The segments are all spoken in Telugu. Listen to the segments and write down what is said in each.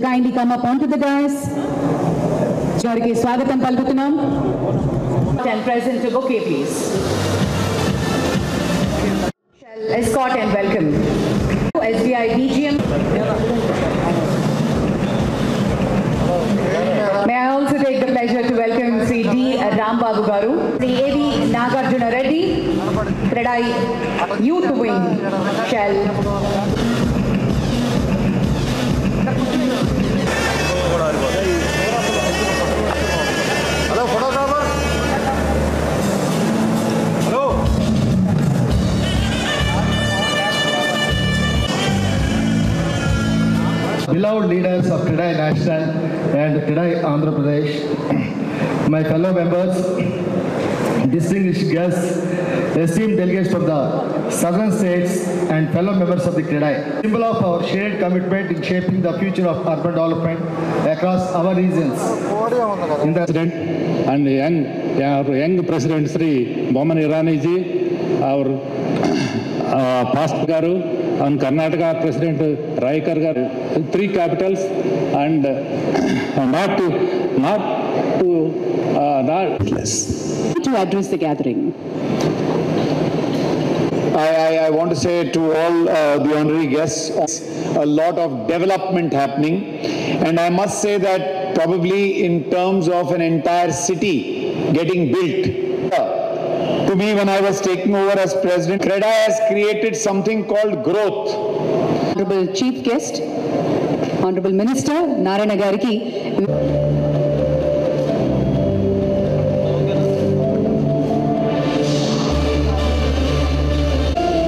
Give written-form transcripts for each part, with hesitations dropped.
Kindly come up onto the dais. Jorge Swagatam Palputunam. And present to bouquet, please. Shall escort and welcome SBI DGM. May I also take the pleasure to welcome Sri D. Rambabu Garu, Sri A.V. Nagarjuna Reddy, Kredai Youth Wing shall Hello, photographer. Hello. Beloved leaders of Kredai National and Kredai Andhra Pradesh, my fellow members, distinguished guests, esteemed delegates from the southern states and fellow members of the Kredai, symbol of our shared commitment in shaping the future of urban development across our regions. In the President and young President Sri Boman Irani ji, our past Garu, and Karnataka President Raikar Garu, 3 capitals, and not to address the gathering. I want to say to all the honorary guests, a lot of development happening, and I must say that probably in terms of an entire city getting built. To me, when I was taking over as president, Kredai has created something called growth. Honorable Chief Guest, Honorable Minister Narayana Gariki.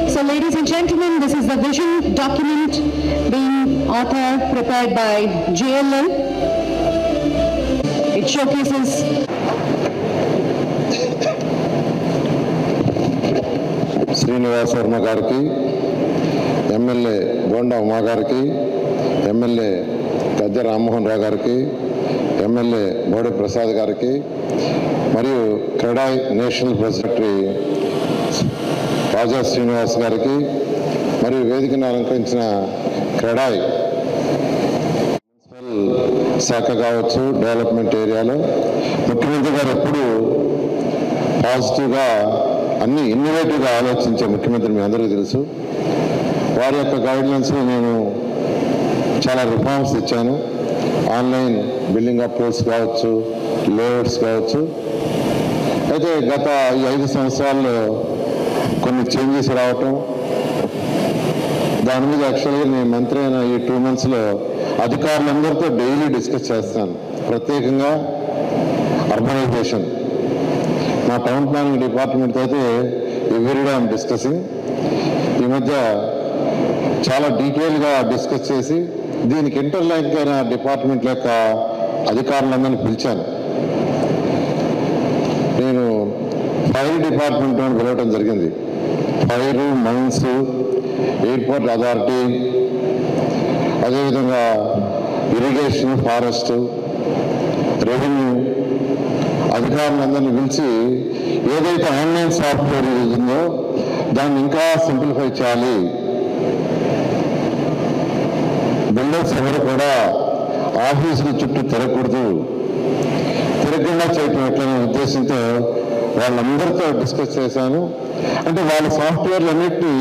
So ladies and gentlemen, this is the vision document being prepared by JLL. It showcases Srinivasa Varma గారికి, ఎమ్మెల్యే బోండా ఉమా గారికి, ఎమ్మెల్యే గద్దె రామ్మోహన్ రావు గారికి, ఎమ్మెల్యే బోడి ప్రసాద్ గారికి, మరియు క్రెడాయ్ నేషనల్ సెక్రటరీ రాజా శ్రీనివాస్ గారికి, మరియు వేదికను అలంకరించిన క్రెడాయ్ మున్సిపల్ శాఖ కావచ్చు, డెవలప్మెంట్ ఏరియాలో ముఖ్యమంత్రి గారు ఎప్పుడు పాజిటివ్గా అన్ని ఇన్నోవేటివ్గా ఆలోచించే ముఖ్యమంత్రి మీ అందరికీ తెలుసు. వారి యొక్క గైడ్లైన్స్లో నేను చాలా రిఫార్మ్స్ ఇచ్చాను. ఆన్లైన్ బిల్డింగ్ అప్రోచ్ కావచ్చు, లేఅవుట్స్ కావచ్చు. అయితే గత ఈ 5 సంవత్సరాల్లో కొన్ని చేంజెస్ రావటం, దాని మీద యాక్చువల్గా నేను మంత్రి అయిన ఈ 2 మంత్స్లో అధికారులందరితో డైలీ డిస్కస్ చేస్తాను. ప్రత్యేకంగా అర్బనైజేషన్, మా టౌన్ ప్లానింగ్ డిపార్ట్మెంట్ అయితే ఎవ్రీడే ఐఎమ్ డిస్కసింగ్. ఈ మధ్య చాలా డీటెయిల్గా డిస్కస్ చేసి దీనికి ఇంటర్లైన్ అయిన డిపార్ట్మెంట్ యొక్క అధికారులందరినీ పిలిచాను. నేను ఫైర్ డిపార్ట్మెంట్ పిలవటం జరిగింది. ఫైర్, మైన్స్, ఎయిర్పోర్ట్ అథారిటీ, అదేవిధంగా ఇరిగేషన్, ఫారెస్ట్, రెవెన్యూ అధికారులందరినీ పిలిచి ఏదైతే ఆన్లైన్ సాఫ్ట్వేర్ ఉందో దాన్ని ఇంకా సింప్లిఫై చేయాలి. బిల్డర్స్ ఎవరు కూడా ఆఫీసుల చుట్టూ తిరగకూడదు, తిరగకుండా చేయటం ఎట్లనే ఉద్దేశంతో వాళ్ళందరితో డిస్కస్ చేశాను. అంటే వాళ్ళ సాఫ్ట్వేర్లు అన్నింటినీ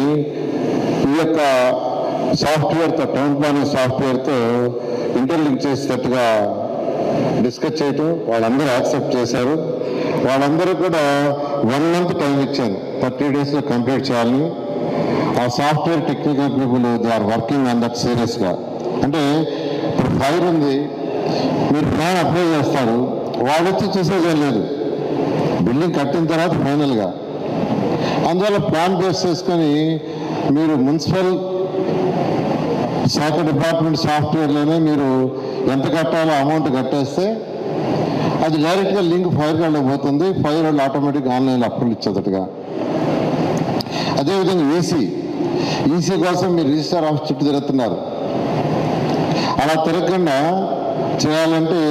ఈ యొక్క సాఫ్ట్వేర్తో, టౌన్ ప్లానింగ్ సాఫ్ట్వేర్తో ఇంటర్లింక్ చేసేటట్టుగా డిస్కస్ చేయటం వాళ్ళందరూ యాక్సెప్ట్ చేశారు. వాళ్ళందరూ కూడా 1 మంత్ టైం ఇచ్చాను, 30 డేస్లో కంప్లీట్ చేయాలని. ఆ software technical people they are working on that సీరియస్గా. అంటే ఇప్పుడు ఫైర్ ఉంది, మీరు ప్లాన్ అప్లై చేస్తారు, వాళ్ళు వచ్చి చూసేదే లేదు, బిల్డింగ్ కట్టిన తర్వాత ఫైనల్గా. అందువల్ల ప్లాన్ బేస్ చేసుకొని మీరు మున్సిపల్ శాఖ డిపార్ట్మెంట్ సాఫ్ట్వేర్లోనే మీరు ఎంత కట్టాలో అమౌంట్ కట్టేస్తే అది డైరెక్ట్గా లింక్ ఫైర్ వాళ్ళకి పోతుంది. ఫైర్ వాళ్ళు ఆటోమేటిక్గా ఆన్లైన్లో అప్రూవల్ ఇచ్చేటట్టుగా. అదేవిధంగా ఈసీ కోసం మీరు రిజిస్టర్ ఆఫీస్ చుట్టూ తిరుగుతున్నారు. అలా తిరగకుండా చేయాలంటే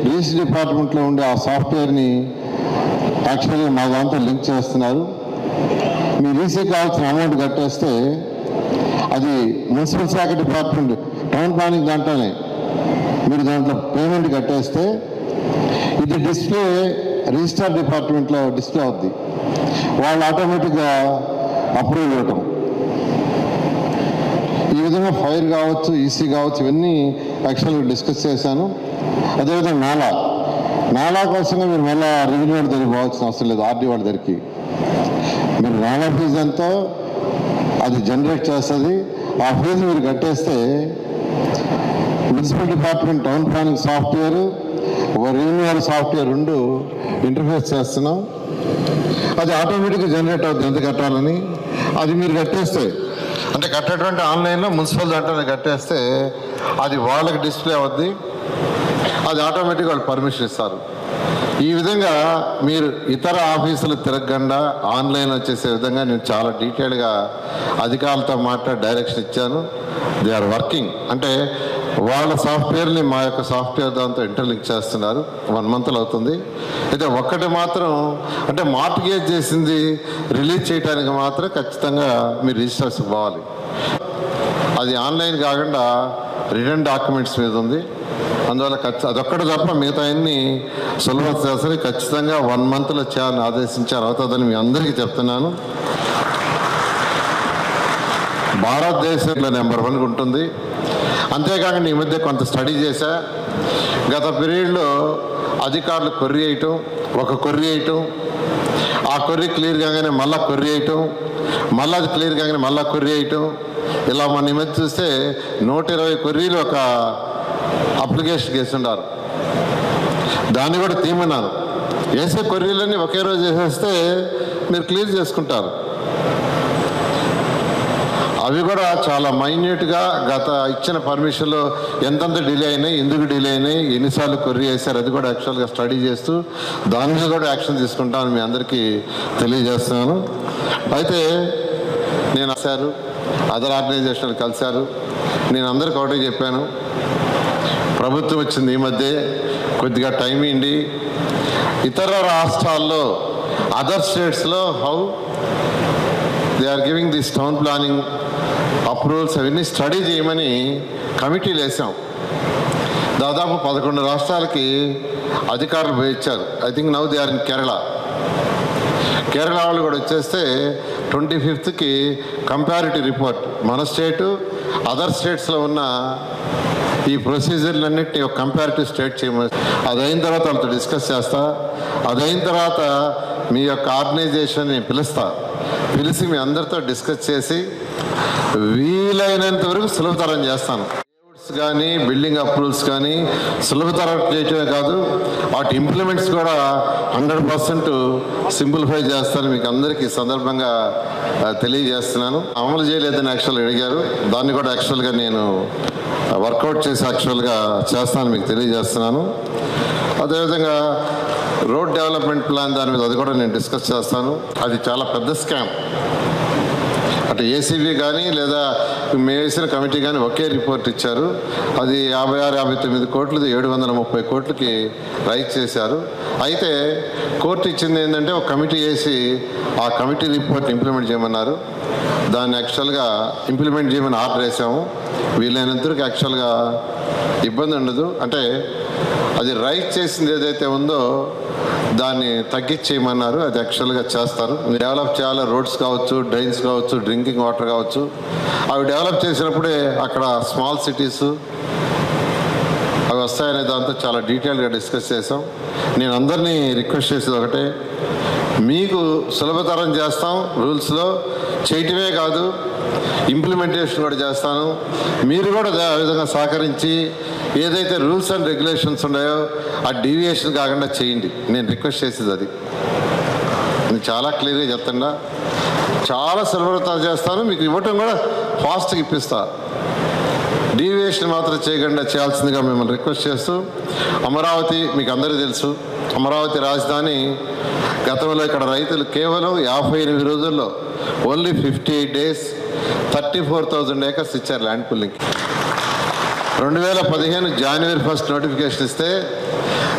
రిజిస్టర్ డిపార్ట్మెంట్లో ఉండే ఆ సాఫ్ట్వేర్ని యాక్చువల్గా మా దాంతో లింక్ చేస్తున్నారు. మీ ఈసీ కావాల్సిన అమౌంట్ కట్టేస్తే అది మున్సిపల్ శాఖ డిపార్ట్మెంట్ టౌన్ ప్లానింగ్ దాంట్లోనే మీరు దాంట్లో పేమెంట్ కట్టేస్తే ఇది డిస్ప్లే రిజిస్టర్ డిపార్ట్మెంట్లో డిస్ప్లే అవుద్ది. వాళ్ళు ఆటోమేటిక్గా అప్రూవల్ ఇవ్వటం. ఈ విధంగా ఫైర్ కావచ్చు, ఈసీ కావచ్చు, ఇవన్నీ యాక్చువల్గా డిస్కస్ చేశాను. అదేవిధంగా నాలా కోసంగా మీరు మళ్ళీ రెవెన్యూ వాడి దగ్గరికి పోవాల్సిన అవసరం లేదు. ఆర్డీ వాడి దగ్గరికి మీరు నాలా ఫీజు ఎంతో అది జనరేట్ చేస్తుంది. ఆ ఫీజు మీరు కట్టేస్తే municipal department town planning software, revenue వాడి సాఫ్ట్వేర్ రెండు ఇంటర్ఫేస్ చేస్తున్నాం. అది ఆటోమేటిక్గా జనరేట్ అవుతుంది ఎంత కట్టాలని. అది మీరు కట్టేస్తే అంటే కట్టేటువంటి ఆన్లైన్లో మున్సిపల్ దాంట్లో కట్టేస్తే అది వాళ్ళకి డిస్ప్లే అవుద్ది. అది ఆటోమేటిక్గా వాళ్ళు పర్మిషన్ ఇస్తారు. ఈ విధంగా మీరు ఇతర ఆఫీసులు తిరగకుండా ఆన్లైన్ వచ్చేసే విధంగా నేను చాలా డీటెయిల్గా అధికారులతో మాట్లాడి డైరెక్షన్ ఇచ్చాను. They are working. అంటే వాళ్ళ సాఫ్ట్వేర్ని మా యొక్క సాఫ్ట్వేర్ దాంతో ఇంటర్లింక్ చేస్తున్నారు. 1 monthలో అవుతుంది. అయితే ఒక్కటి మాత్రం అంటే మార్టిగేజ్ చేసింది రిలీజ్ చేయడానికి మాత్రం ఖచ్చితంగా మీరు రిజిస్టర్స్ పోవాలి. అది ఆన్లైన్ కాకుండా రిటర్న్ డాక్యుమెంట్స్ మీద ఉంది. అందువల్ల అదొక్కటి తప్ప మిగతా అన్ని సులభం చేస్తారు. ఖచ్చితంగా 1 monthలో చేయాలని ఆదేశించారు. అవుతుందని మీ అందరికీ చెప్తున్నాను. భారతదేశంలో నెంబర్ 1 ఉంటుంది. అంతేకాకుండా ఈ మధ్య కొంత స్టడీ చేశా. గత పీరియడ్లో అధికారులు కొర్రీ వేయటం, ఒక కొర్రీ వేయటం, ఆ కొర్రీ క్లియర్ కాగానే మళ్ళీ కొర్రీ వేయటం, మళ్ళీ అది క్లియర్ కాగానే మళ్ళీ కొర్రీ వేయటం, ఇలా మన ఈ మధ్య చూస్తే 120 కొర్రీలు ఒక అప్లికేషన్ వేస్తున్నారు. దాన్ని కూడా తీయమన్నారు. వేసే కొర్రీలన్నీ ఒకే రోజు వేసేస్తే మీరు క్లియర్ చేసుకుంటారు. అవి కూడా చాలా మైన్యూట్గా గత ఇచ్చిన పర్మిషన్లో ఎంతంత డిలే అయినాయి, ఎందుకు డిలే అయినాయి, ఎన్నిసార్లు కొర్రీ వేశారు, అది కూడా యాక్చువల్గా స్టడీ చేస్తూ దాని మీద కూడా యాక్షన్ తీసుకుంటామని మీ అందరికీ తెలియజేస్తున్నాను. అయితే నేను వచ్చారు, అదర్ ఆర్గనైజేషన్లు కలిశారు. నేను అందరికీ ఒకటే చెప్పాను, ప్రభుత్వం వచ్చింది ఈ మధ్య, కొద్దిగా టైం ఇవ్వండి. ఇతర రాష్ట్రాల్లో అదర్ స్టేట్స్లో how they are giving this town planning approvals అవన్నీ స్టడీ చేయమని కమిటీలు వేసాం. దాదాపు 11 రాష్ట్రాలకి అధికారులు పోయించారు. I think now they are in Kerala. Kerala వాళ్ళు కూడా వచ్చేస్తే 25th కంపారిటివ్ రిపోర్ట్ మన స్టేటు అదర్ స్టేట్స్లో ఉన్న ఈ ప్రొసీజర్లన్నింటినీ ఒక కంపారిటివ్ స్టేట్ చేయమని, అదైన తర్వాత వాళ్ళతో డిస్కస్ చేస్తా. అదైన తర్వాత మీ యొక్క ఆర్గనైజేషన్ని పిలిచి మీ అందరితో డిస్కస్ చేసి వీలైనంత వరకు సులభతరం చేస్తాను. కానీ బిల్డింగ్ అప్రూవల్స్ కానీ సులభతరం చేయటమే కాదు, వాటి ఇంప్లిమెంట్స్ కూడా 100% సింప్లిఫై చేస్తాను. మీకు అందరికీ సందర్భంగా తెలియజేస్తున్నాను. అమలు చేయలేదని యాక్చువల్గా అడిగారు. దాన్ని కూడా యాక్చువల్గా నేను వర్కౌట్ చేసి యాక్చువల్గా చేస్తాను, మీకు తెలియజేస్తున్నాను. అదేవిధంగా రోడ్ డెవలప్మెంట్ ప్లాన్ దాని మీద అది కూడా నేను డిస్కస్ చేస్తాను. అది చాలా పెద్ద స్కామ్. అటు ఏసీబీ కానీ లేదా మేము వేసిన కమిటీ కానీ ఒకే రిపోర్ట్ ఇచ్చారు. అది 56-59 కోట్లు 730 కోట్లకి రైజ్ చేశారు. అయితే కోర్టు ఇచ్చింది ఏంటంటే ఒక కమిటీ వేసి ఆ కమిటీ రిపోర్ట్ ఇంప్లిమెంట్ చేయమన్నారు. దాన్ని యాక్చువల్గా ఇంప్లిమెంట్ చేయమని ఆర్డర్ వేసాము. వీలైనంతవరకు యాక్చువల్గా ఇబ్బంది ఉండదు. అంటే అది రైజ్ చేసింది ఏదైతే ఉందో దాన్ని తగ్గించేయమన్నారు. అది యాక్చువల్గా చేస్తారు. డెవలప్ చేయాలి. రోడ్స్ కావచ్చు, డ్రైన్స్ కావచ్చు, డ్రింకింగ్ వాటర్ కావచ్చు. అవి డెవలప్ చేసినప్పుడే అక్కడ స్మాల్ సిటీస్ అవి వస్తాయనే దాంతో చాలా డీటెయిల్గా డిస్కస్ చేసాం. నేను అందరినీ రిక్వెస్ట్ చేసేది ఒకటే, మీకు సులభతరం చేస్తాం. రూల్స్లో చేయటమే కాదు, ఇంప్లిమెంటేషన్ కూడా చేస్తాను. మీరు కూడా ఆ విధంగా సహకరించి ఏదైతే రూల్స్ అండ్ రెగ్యులేషన్స్ ఉన్నాయో ఆ డీవియేషన్ కాకుండా చేయండి. నేను రిక్వెస్ట్ చేసేది అది. నేను చాలా క్లియర్గా చెప్తున్నా, చాలా సులభతరం చేస్తాను. మీకు ఇవ్వటం కూడా ఫాస్ట్గా ఇప్పిస్తా. డీవియేషన్ మాత్రం చేయకుండా చేయాల్సిందిగా మిమ్మల్ని రిక్వెస్ట్ చేస్తూ, అమరావతి మీకు అందరికీ తెలుసు, అమరావతి రాజధాని గతంలో ఇక్కడ రైతులు కేవలం 58 రోజుల్లో ఓన్లీ 58 days 34,000 acres ఇచ్చారు ల్యాండ్ పుల్లింగ్కి. 2015 January 1st నోటిఫికేషన్ ఇస్తే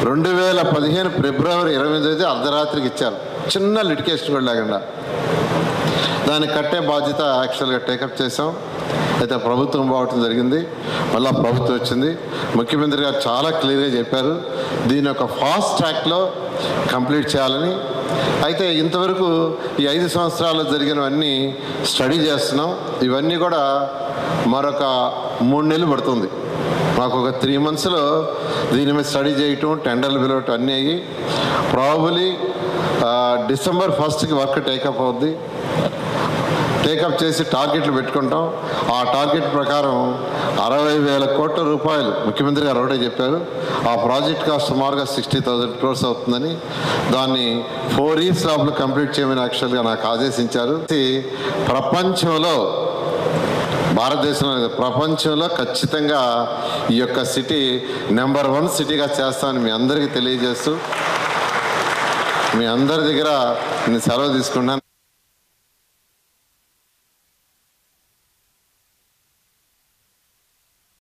2015 February 28 అర్ధరాత్రికి ఇచ్చారు. చిన్న లిటికేషన్ కూడా లేకుండా. దాన్ని కట్టే బాధ్యత యాక్చువల్గా టేకప్ చేసాం. అయితే ప్రభుత్వం పోవటం జరిగింది, మళ్ళీ ప్రభుత్వం వచ్చింది. ముఖ్యమంత్రి గారు చాలా క్లియర్గా చెప్పారు దీని ఒక ఫాస్ట్ ట్రాక్లో కంప్లీట్ చేయాలని. అయితే ఇంతవరకు ఈ 5 సంవత్సరాల్లో జరిగినవన్నీ స్టడీ చేస్తున్నాం. ఇవన్నీ కూడా మరొక 3 నెలలు పడుతుంది. మాకు ఒక 3 monthsలో దీని మీద స్టడీ చేయటం, టెండర్లు పిలవటం అన్నీ అయ్యి probably December 1st work take up అవుద్ది. టేకప్ చేసి టార్గెట్లు పెట్టుకుంటాం. ఆ టార్గెట్ ప్రకారం 60,000 కోట్ల రూపాయలు ముఖ్యమంత్రి గారు ఒకటే చెప్పారు. ఆ ప్రాజెక్ట్ కాస్ట్ సుమారుగా 60,000 crores అవుతుందని, దాన్ని 4 years లోపల కంప్లీట్ చేయమని యాక్చువల్గా నాకు ఆదేశించారు. ప్రపంచంలో, భారతదేశంలో ప్రపంచంలో ఖచ్చితంగా ఈ యొక్క సిటీ నెంబర్ 1 సిటీగా చేస్తామని మీ అందరికీ తెలియజేస్తూ మీ అందరి దగ్గర నేను సెలవు తీసుకున్నాను.